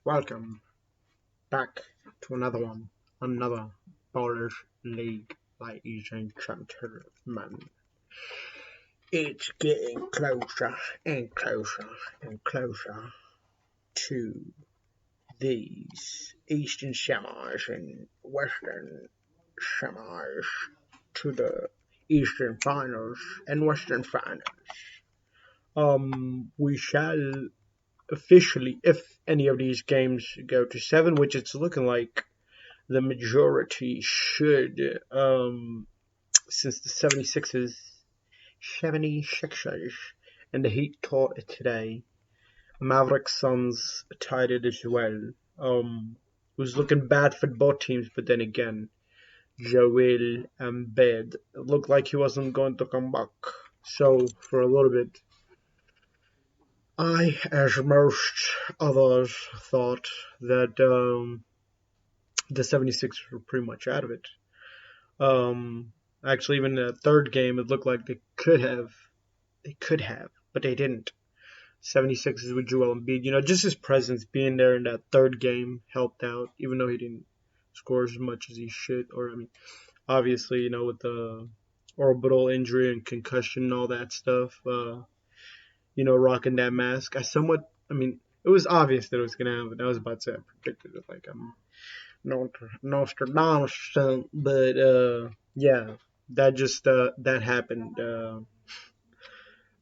Welcome back to another Ballers League, ladies and gentlemen. It's getting closer and closer and closer to these Eastern semis and Western semis, to the Eastern finals and Western finals. We shall officially, if any of these games go to 7, which it's looking like the majority should, since the 76ers and the Heat taught it today. Mavericks Suns tied it as well. It was looking bad for both teams, but then again, Joel Embiid, it looked like he wasn't going to come back. So for a little bit, I, as most others, thought that the 76ers were pretty much out of it. Actually, even in the third game, it looked like they could have, but they didn't. 76ers with Joel Embiid, just his presence being there in that third game helped out, even though he didn't score as much as he should. Or, I mean, obviously, with the orbital injury and concussion and all that stuff, rocking that mask. It was obvious that it was going to happen. I was about to say I predicted it like I'm Nostradamus, but yeah, that happened.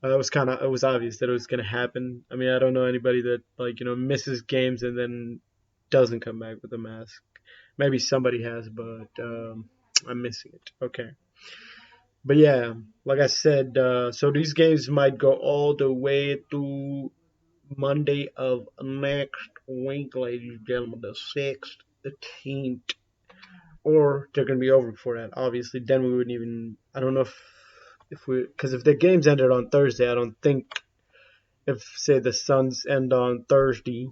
It was obvious that it was gonna happen. I mean, I don't know anybody that misses games and then doesn't come back with a mask. Maybe somebody has, but I'm missing it. Okay, but yeah, like I said, so these games might go all the way to Monday of next week, ladies and gentlemen, the 16th, or they're gonna be over before that. Obviously, then we wouldn't even. I don't know if we, because if the games ended on Thursday, I don't think, if say the Suns end on Thursday,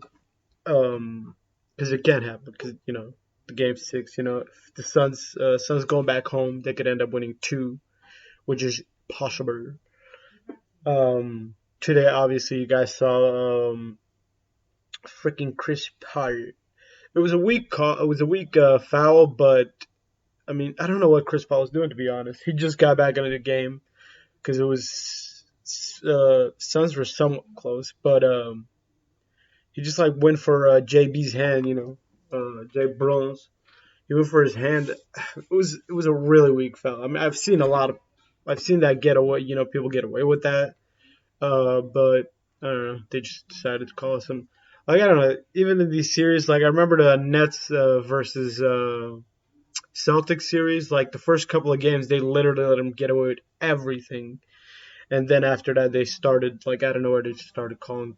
because it can't happen, because the game 6, if the Suns going back home, they could end up winning 2, which is possible. Today, obviously, you guys saw freaking Chris Paul. It was a weak call. It was a weak foul, but I mean, I don't know what Chris Paul was doing, to be honest. He just got back into the game because it was Suns were somewhat close, but he just like went for JB's hand, Jay Bronze. He went for his hand. It was a really weak foul. I mean, I've seen that get away. People get away with that. But I don't know. They just decided to call some. Like, I don't know. Even in these series, like I remember the Nets versus Celtics series. Like the first couple of games, they literally let them get away with everything. And then after that, they started, like, I don't know where they started calling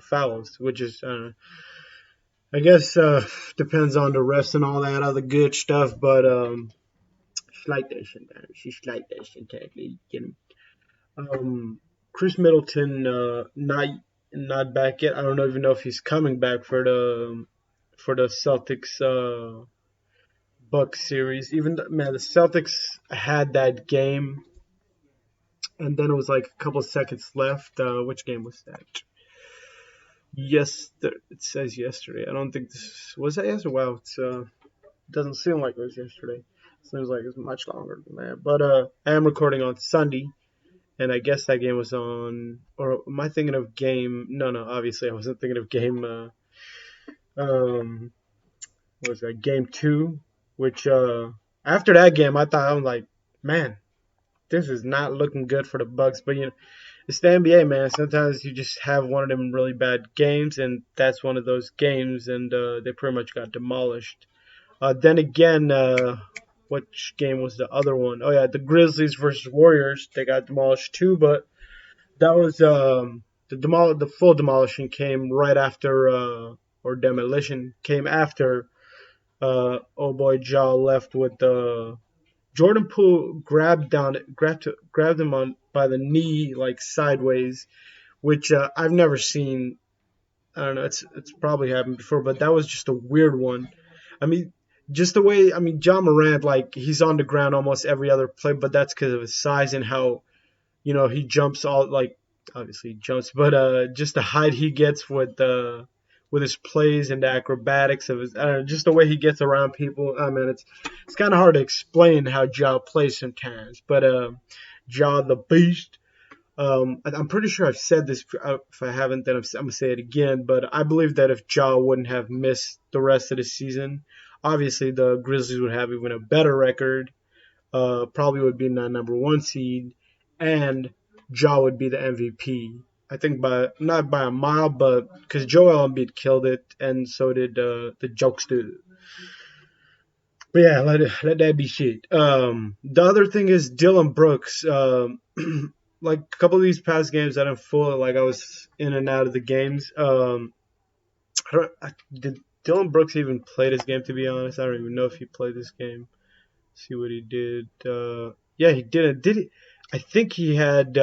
fouls, which is I guess depends on the refs and all that other good stuff. But it's like that sometimes. It's like that sometimes. Um, Chris Middleton not back yet. I don't even know if he's coming back for the Celtics Bucks series. Even man, the Celtics had that game, and then it was like a couple of seconds left. Which game was that? Yes, it says yesterday. I don't think this was that yesterday. Wow, it doesn't seem like it was yesterday. It seems like it's much longer than that. But I am recording on Sunday, and I guess that game was on. Or am I thinking of game? No. Obviously, I wasn't thinking of game. What was that? Game 2, which after that game, I thought, I'm like, man, this is not looking good for the Bucks. But it's the NBA, man. Sometimes you just have one of them really bad games, and that's one of those games, and they pretty much got demolished. Then again, which game was the other one? Oh yeah, the Grizzlies versus Warriors. They got demolished too, but that was the full demolition came right after, or demolition came after. Oh boy, Ja left with the Jordan Poole grabbed him on by the knee, like sideways, which I've never seen. I don't know. It's probably happened before, but that was just a weird one. I mean, just the way, I mean, John Morant, like, he's on the ground almost every other play, but that's because of his size and how he jumps all, like, obviously he jumps, but just the height he gets with with his plays and the acrobatics of his, I don't know, just the way he gets around people. I mean, it's kind of hard to explain how Ja plays sometimes, but Ja the Beast. I'm pretty sure I've said this. If I haven't, then I'm gonna say it again. But I believe that if Ja wouldn't have missed the rest of the season, obviously the Grizzlies would have even a better record. Probably would be the number one seed, and Ja would be the MVP. I think by not by a mile, but because Joel Embiid killed it, and so did the jokester. But yeah, let that be shit. The other thing is Dylan Brooks. Like a couple of these past games, I didn't full like I was in and out of the games. Did Dylan Brooks even play this game? To be honest, I don't even know if he played this game. See what he did. Yeah, he didn't. Did he? I think he had.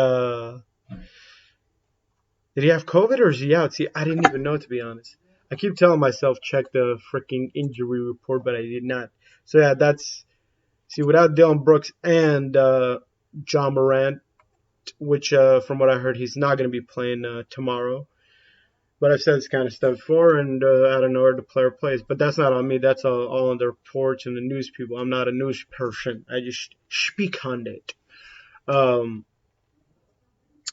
Did he have COVID or is he out? See, I didn't even know, to be honest. I keep telling myself check the freaking injury report, but I did not. So yeah, that's see without Dylan Brooks and John Morant, which from what I heard he's not going to be playing tomorrow. But I've said this kind of stuff before, and I don't know where the player plays. But that's not on me. That's all on the reports and the news people. I'm not a news person. I just speak on it. Um,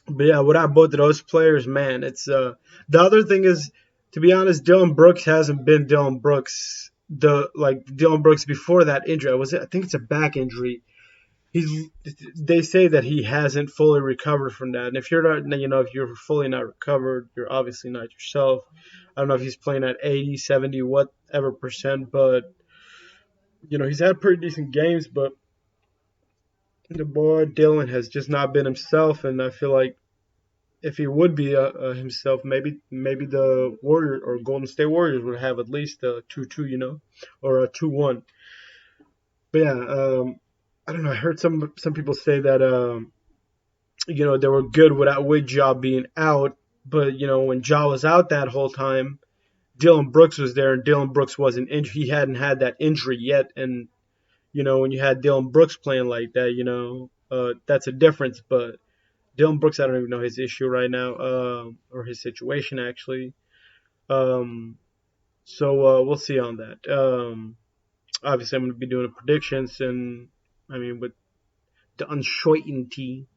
but yeah, without both of those players, man, it's the other thing is, to be honest, Dylan Brooks hasn't been Dylan Brooks. The like Dylan Brooks before that injury. I think it's a back injury. He's they say that he hasn't fully recovered from that. And if you're not, if you're fully not recovered, you're obviously not yourself. I don't know if he's playing at 80, 70, whatever percent, but he's had pretty decent games, but the boy Dylan has just not been himself, and I feel like if he would be himself, maybe the Warriors or Golden State Warriors would have at least a 2-2, or a 2-1. But yeah, I don't know. I heard some people say that they were good with Ja being out, but when Ja was out that whole time, Dylan Brooks was there, and Dylan Brooks wasn't injured. He hadn't had that injury yet, and when you had Dylan Brooks playing like that, that's a difference. But Dylan Brooks, I don't even know his issue right now, or his situation actually. Um, so we'll see on that. Obviously, I'm going to be doing the predictions, and I mean with the uncertainty,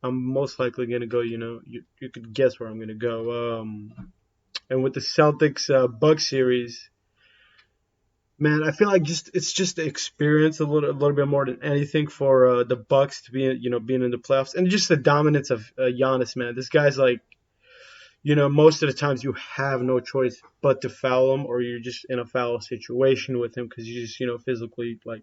I'm most likely going to go. You could guess where I'm going to go. And with the Celtics Bucks series, man, I feel like it's just the experience a little bit more than anything for the Bucks to be being in the playoffs, and just the dominance of Giannis, man. This guy's like, most of the times you have no choice but to foul him, or you're just in a foul situation with him because you just physically like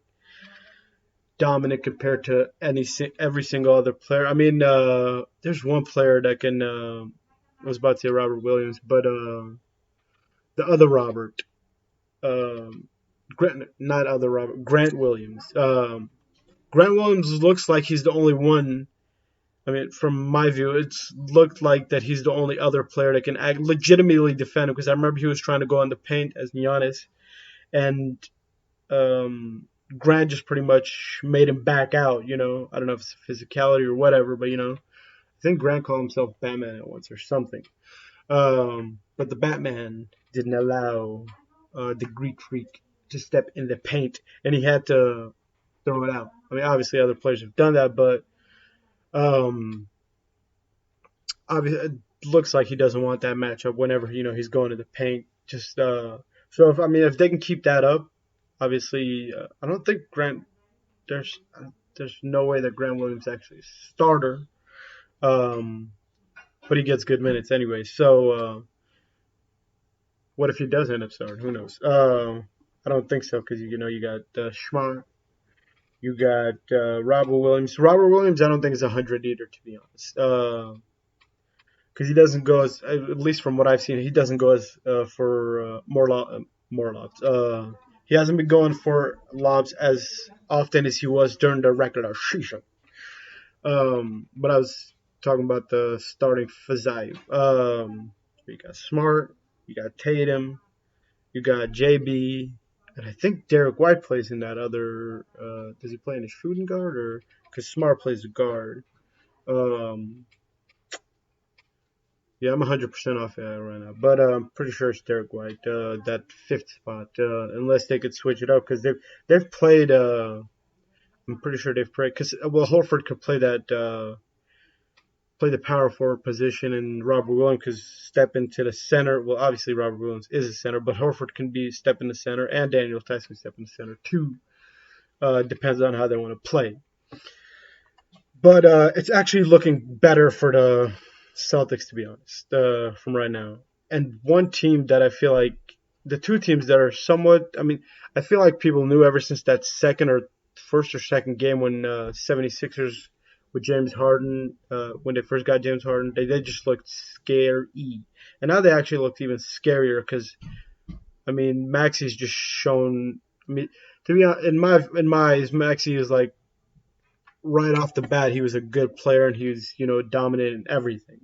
dominant compared to every single other player. I mean, there's one player that can. I was about to say Robert Williams, but the other Robert, Grant, not other Robert, Grant Williams. Grant Williams looks like he's the only one. I mean, from my view, it's looked like that he's the only other player that can legitimately defend him. Because I remember he was trying to go on the paint as Giannis, and Grant just pretty much made him back out. I don't know if it's physicality or whatever, but I think Grant called himself Batman at once or something. But the Batman didn't allow the Greek Freak to step in the paint, and he had to throw it out. I mean, obviously other players have done that, but um, obviously it looks like he doesn't want that matchup whenever he's going to the paint. Just so if they can keep that up, obviously I don't think Grant there's no way that Grant Williams actually is a starter, um, but he gets good minutes anyway. So what if he does end up starting? Who knows? I don't think so because you got Schmart, you got Robert Williams. Robert Williams, I don't think is 100 either, to be honest. Because he doesn't go as, at least from what I've seen, he doesn't go as for more lobs. He hasn't been going for lobs as often as he was during the regular season. But I was talking about the starting five. You got Smart, you got Tatum, you got JB, and I think Derek White plays in that other. Does he play in a shooting guard or because Smart plays a guard? Um, Yeah, I'm 100% off right now, but I'm pretty sure it's Derek White, that fifth spot, unless they could switch it up because they've played. I'm pretty sure they've played because well, Horford could play that play the power forward position, and Robert Williams could step into the center. Well, obviously Robert Williams is a center, but Horford can be step in the center, and Daniel Tyson can step in the center too. Depends on how they want to play. But it's actually looking better for the Celtics, to be honest, from right now. And one team that I feel like the two teams that are somewhat, I mean, I feel like people knew ever since that second or first or second game when 76ers with James Harden, when they first got James Harden, they just looked scary. And now they actually looked even scarier because, I mean, Maxi's just shown, I mean, to be honest, in my eyes, Maxi is like right off the bat, he was a good player and he was, dominant in everything.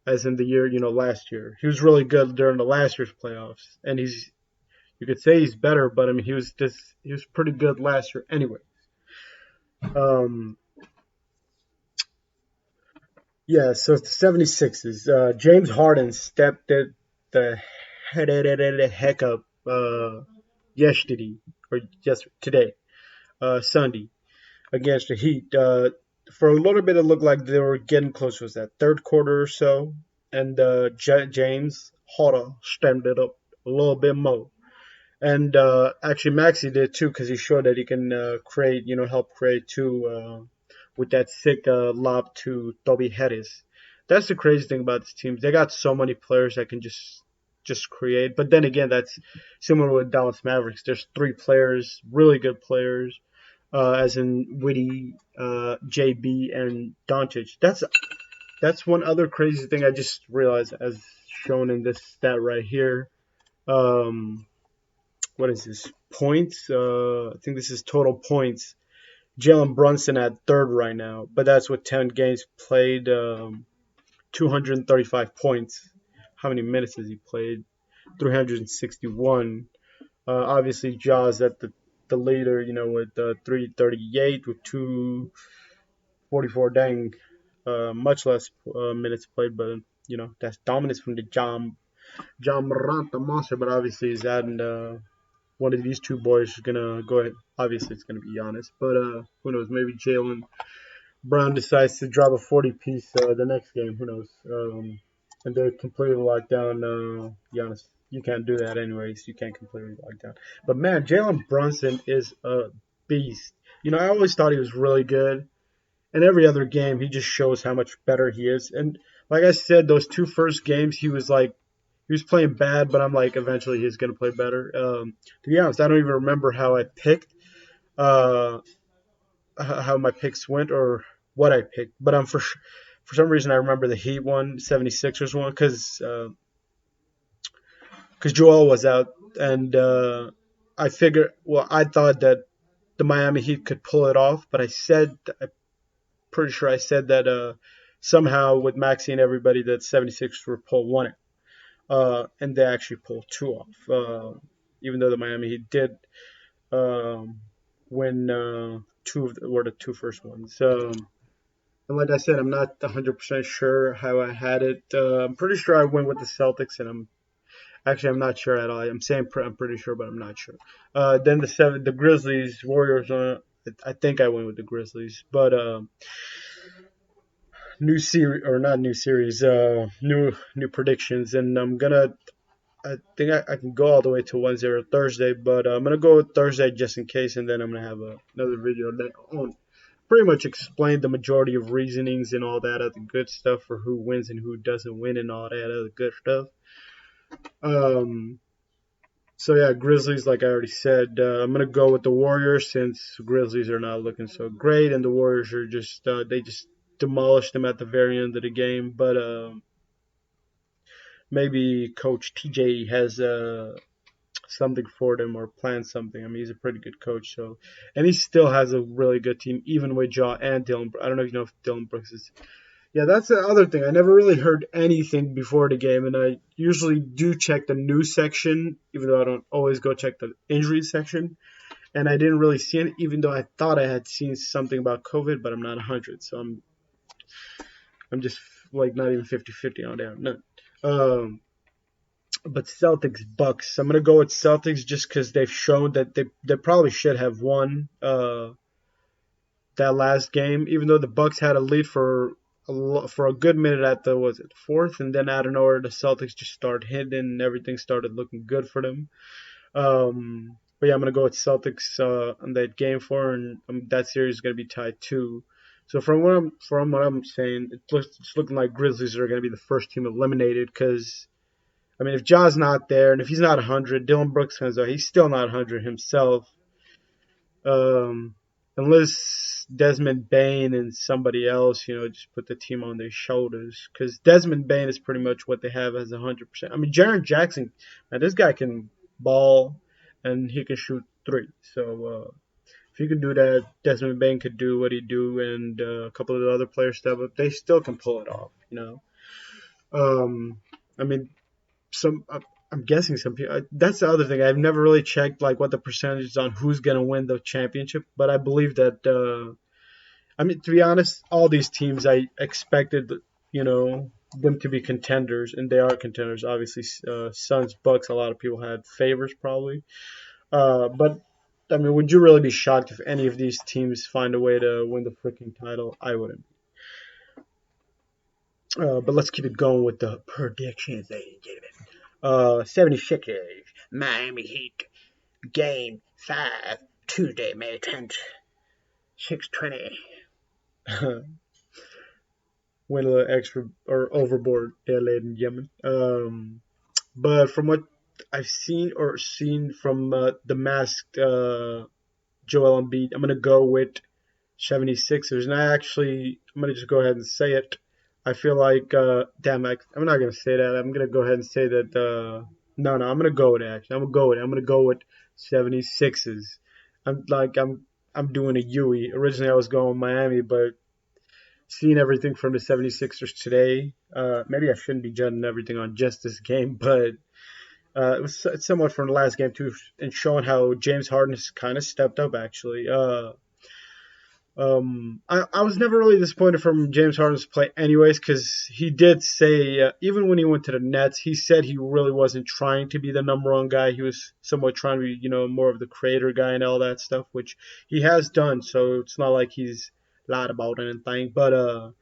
As in the year, last year, he was really good during the last year's playoffs, and you could say he's better, but I mean, he was pretty good last year anyway. Um, yeah, so it's the 76ers. James Harden stepped the heck up yesterday or just today, Sunday, against the Heat. For a little bit, it looked like they were getting close. Was that third quarter or so? And James Harden stepped it up a little bit more. And actually, Maxi did too because he showed that he can create, help create too with that sick lob to Toby Harris. That's the crazy thing about this team. They got so many players that can just create. But then again, that's similar with Dallas Mavericks. There's three players, really good players, as in Witty, JB, and Doncic. That's one other crazy thing I just realized as shown in this stat right here. Um, what is this? Points? I think this is total points. Jalen Brunson at third right now, but that's with 10 games played, 235 points. How many minutes has he played? 361. Obviously, Jaws at the leader, with 338 with 244. Dang, much less minutes played, but that's dominance from the John Morant, the monster. But obviously, he's adding one of these two boys is gonna go ahead. Obviously, it's gonna be Giannis, but who knows? Maybe Jalen Brown decides to drop a 40 piece the next game. Who knows? And they're completely locked down. Giannis, you can't do that anyways. You can't completely lock down. But man, Jalen Brunson is a beast. I always thought he was really good. And every other game, he just shows how much better he is. And like I said, those two first games, he was playing bad, but I'm like, eventually he's gonna play better. To be honest, I don't even remember how I picked, uh, how my picks went or what I picked, but for some reason I remember the Heat one, 76ers one, because Joel was out, and I thought that the Miami Heat could pull it off, but I'm pretty sure I said that somehow with Maxi and everybody that 76ers would pull one, and they actually pulled two off. Even though the Miami Heat did um, win were the two first ones. And like I said, I'm not 100% sure how I had it. I'm pretty sure I went with the Celtics, and I'm not sure at all. I'm saying I'm pretty sure, but I'm not sure. Then the Grizzlies, Warriors. I think I went with the Grizzlies, but new series or not new series, new predictions, and I think I can go all the way to Wednesday or Thursday, but I'm gonna go with Thursday just in case, and then I'm gonna have another video that on pretty much explain the majority of reasonings and all that other good stuff for who wins and who doesn't win and all that other good stuff. Um, so yeah, Grizzlies, like I already said, I'm gonna go with the Warriors since Grizzlies are not looking so great, and the Warriors are they just demolished them at the very end of the game, but maybe Coach TJ has something for them or plan something. I mean, he's a pretty good coach, so and he still has a really good team, even with Jaw and Dylan. I don't know if you know if Dylan Brooks is. Yeah, that's the other thing. I never really heard anything before the game, and I usually do check the news section, even though I don't always go check the injury section. And I didn't really see it, even though I thought I had seen something about COVID, but I'm not 100. So I'm just like not even 50-50 on there. None. Um, but Celtics Bucks. I'm gonna go with Celtics just because they've shown that they probably should have won that last game, even though the Bucks had a lead for for a good minute at the was it fourth, and then out of nowhere the Celtics just started hitting and everything started looking good for them. But yeah, I'm gonna go with Celtics on that game four, and that series is gonna be tied too. So from what I'm saying, it's looking like Grizzlies are gonna be the first team eliminated because I mean if Ja's not there and if he's not 100, Dylan Brooks fans are he's still not 100 himself. Um, unless Desmond Bain and somebody else, just put the team on their shoulders. Because Desmond Bain is pretty much what they have as 100%. I mean, Jaren Jackson, man, this guy can ball and he can shoot three. So if he can do that, Desmond Bain could do what he do, and a couple of the other players step up. They still can pull it off. I mean, some I'm guessing some people. That's the other thing. I've never really checked like what the percentage is on who's gonna win the championship, but I believe that. I mean, to be honest, all these teams I expected, them to be contenders, and they are contenders. Obviously, Suns, Bucks. A lot of people had favors probably, but. I mean, would you really be shocked if any of these teams find a way to win the freaking title? I wouldn't. But let's keep it going with the predictions, ladies and gentlemen. 76ers, Miami Heat, Game 5, Tuesday, May 10th, 6:20. Went a little extra or overboard there, ladies and gentlemen. But from what I've seen from the masked Joel Embiid, I'm gonna go with 76ers, and I'm gonna just go ahead and say it. I feel like, I'm not gonna say that. I'm gonna go ahead and say that. No, I'm gonna go with it. Actually, I'm gonna go with 76s. I'm doing a Yui. Originally, I was going with Miami, but seeing everything from the 76ers today, maybe I shouldn't be judging everything on just this game, but it's somewhat from the last game too, and showing how James Harden has kind of stepped up actually. I was never really disappointed from James Harden's play, anyways, because he did say even when he went to the Nets, he said he really wasn't trying to be the number one guy. He was somewhat trying to be, more of the creator guy and all that stuff, which he has done. So it's not like he's lied about anything. But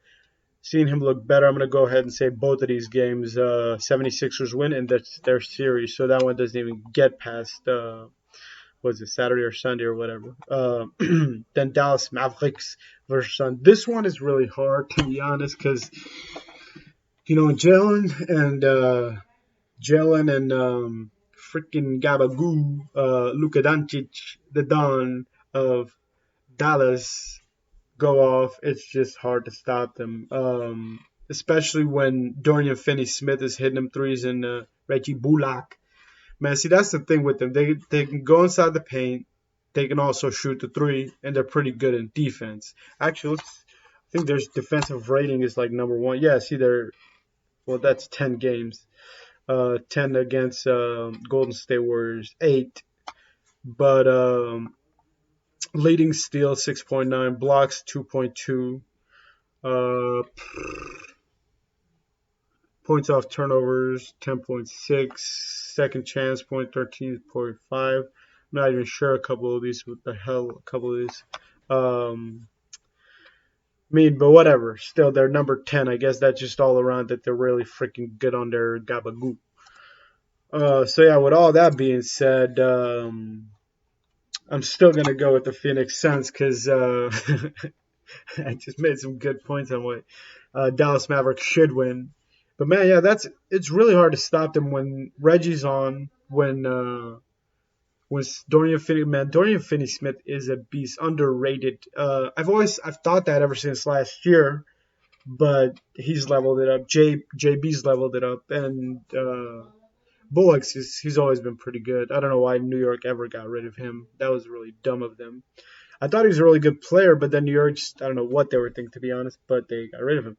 seeing him look better, I'm gonna go ahead and say both of these games, 76ers win, and that's their series. So that one doesn't even get past. Was it Saturday or Sunday or whatever? Then Dallas Mavericks versus Sun. This one is really hard to be honest because Jalen and freaking Gabagoo, Luka Doncic, the Don of Dallas go off. It's just hard to stop them. Especially when Dorian Finney-Smith is hitting them threes and Reggie Bullock. Man, see that's the thing with them. They can go inside the paint. They can also shoot the three, and they're pretty good in defense. Actually, I think their defensive rating is like number one. Yeah, see, that's 10 games. 10 against Golden State Warriors, 8. But leading steal 6.9, blocks 2.2, uh, points off turnovers 10.6, second chance point 13.5. I'm not even sure a couple of these. What the hell? A couple of these. But whatever. Still, they're number 10. I guess that's just all around that they're really freaking good on their gabagoo. So yeah, with all that being said, I'm still gonna go with the Phoenix Suns because I just made some good points on what Dallas Mavericks should win. But man, yeah, it's really hard to stop them when Reggie's on. When Dorian Finney-Smith is a beast, underrated. I've thought that ever since last year, but he's leveled it up. JB's leveled it up, and Bullocks he's always been pretty good. I don't know why New York ever got rid of him. That was really dumb of them. I thought he was a really good player, but then New York I don't know what they were thinking to be honest, but they got rid of him.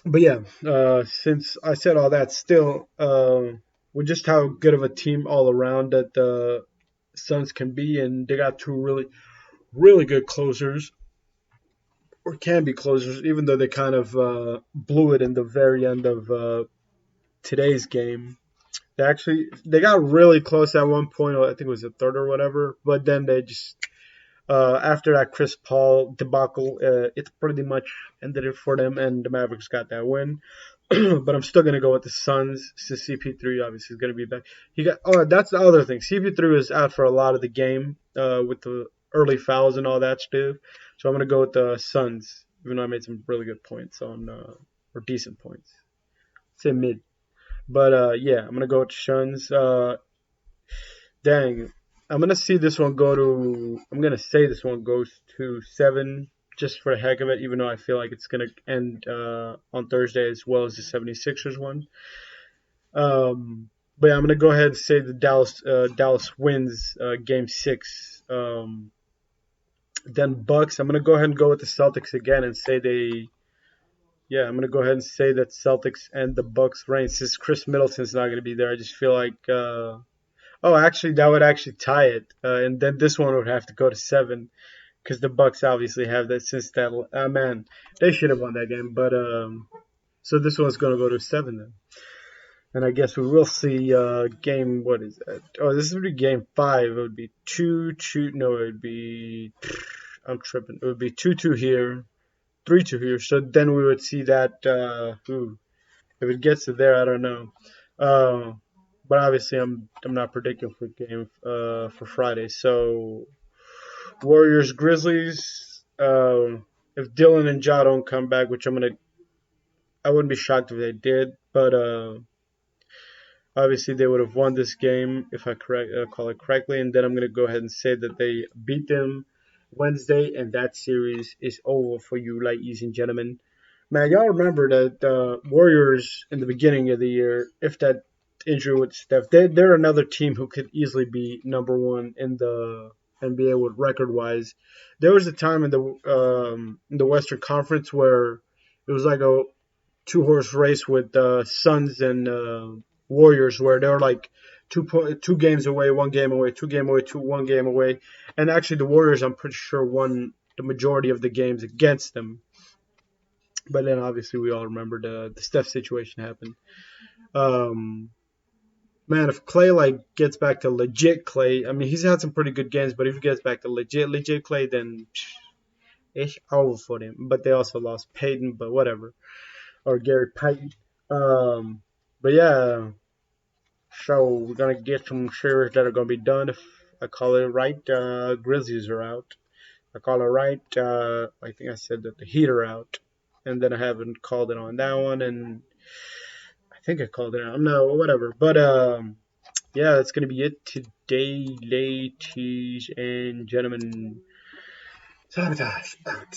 But yeah, since I said all that, still, with just how good of a team all around that the Suns can be, and they got two really, really good closers, or can be closers, even though they kind of blew it in the very end of today's game. They got really close at one point. I think it was the third or whatever, but then they just after that Chris Paul debacle, it pretty much ended it for them, and the Mavericks got that win. But I'm still gonna go with the Suns. So CP3 obviously is gonna be back. He got. Oh, that's the other thing. CP3 was out for a lot of the game with the early fouls and all that stuff. So I'm gonna go with the Suns, even though I made some really good points on or decent points. Say mid, but yeah, I'm gonna go with Suns. Dang, I'm gonna see this one go to. I'm gonna say this one goes to 7 just for the heck of it, even though I feel like it's gonna end on Thursday as well as the 76ers one. But yeah, I'm gonna go ahead and say the Dallas wins Game 6. Then Bucks. I'm gonna go ahead and go with the Celtics again and say they. Yeah, I'm gonna go ahead and say that Celtics and the Bucks reign. Since Chris Middleton's not gonna be there, I just feel like. Oh, actually, that would actually tie it, and then this one would have to go to 7 because the Bucks obviously have that. Since that, man, they should have won that game, but so this one's gonna go to 7 then. And I guess we will see game. What is that? Oh, this would be game 5. It would be 2-2. No, it would be. I'm tripping. It would be 2-2 here, 3-2 here. So then we would see that. If it gets to there, I don't know. Uh, but obviously, I'm not predicting for game for Friday. So Warriors Grizzlies. If Dylan and Ja don't come back, which I wouldn't be shocked if they did, but obviously, they would have won this game if I call it correctly, and then I'm going to go ahead and say that they beat them Wednesday, and that series is over for you, ladies and gentlemen. Man, y'all remember that the Warriors in the beginning of the year, if that injury with Steph, they're another team who could easily be number one in the NBA with record wise. There was a time in the Western Conference where it was like a two-horse race with Suns and Warriors, where they were like 2 games away, 1 game away, 2 game away, 1 game away, and actually the Warriors, I'm pretty sure, won the majority of the games against them. But then obviously we all remember the Steph situation happened. Um, Man, if Clay like gets back to legit Clay, I mean he's had some pretty good games, but if he gets back to legit Clay, then it's over for them. But they also lost Peyton, but whatever, or Gary Payton. But yeah, so we're gonna get some series that are gonna be done. If I call it right, Grizzlies are out. I call it right. I think I said that the Heat are out, and then I haven't called it on that one, and I think I called it out. No, whatever. But yeah, that's gonna be it today, ladies and gentlemen. Sabotage out.